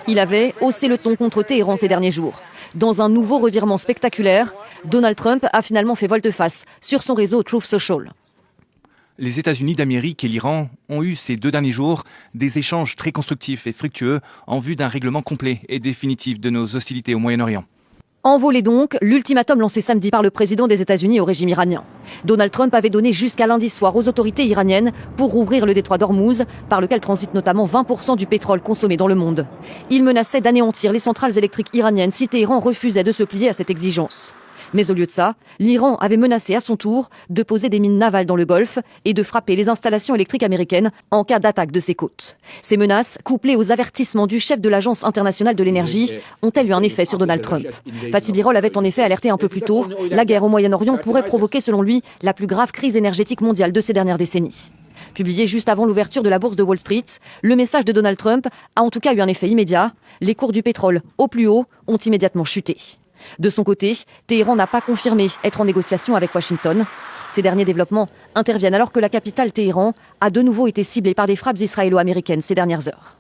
Il avait haussé le ton contre Téhéran ces derniers jours. Dans un nouveau revirement spectaculaire, Donald Trump a finalement fait volte-face sur son réseau Truth Social. Les États-Unis d'Amérique et l'Iran ont eu ces 2 derniers jours des échanges très constructifs et fructueux en vue d'un règlement complet et définitif de nos hostilités au Moyen-Orient. Envolé donc, l'ultimatum lancé samedi par le président des États-Unis au régime iranien. Donald Trump avait donné jusqu'à lundi soir aux autorités iraniennes pour ouvrir le détroit d'Ormuz, par lequel transite notamment 20% du pétrole consommé dans le monde. Il menaçait d'anéantir les centrales électriques iraniennes si Téhéran refusait de se plier à cette exigence. Mais au lieu de ça, l'Iran avait menacé à son tour de poser des mines navales dans le Golfe et de frapper les installations électriques américaines en cas d'attaque de ses côtes. Ces menaces, couplées aux avertissements du chef de l'Agence internationale de l'énergie, ont-elles eu un effet sur Donald Trump ? Fatih Birol avait en effet alerté un peu plus tôt. La guerre au Moyen-Orient pourrait provoquer, selon lui, la plus grave crise énergétique mondiale de ces dernières décennies. Publié juste avant l'ouverture de la bourse de Wall Street, le message de Donald Trump a en tout cas eu un effet immédiat. Les cours du pétrole, au plus haut, ont immédiatement chuté. De son côté, Téhéran n'a pas confirmé être en négociation avec Washington. Ces derniers développements interviennent alors que la capitale Téhéran a de nouveau été ciblée par des frappes israélo-américaines ces dernières heures.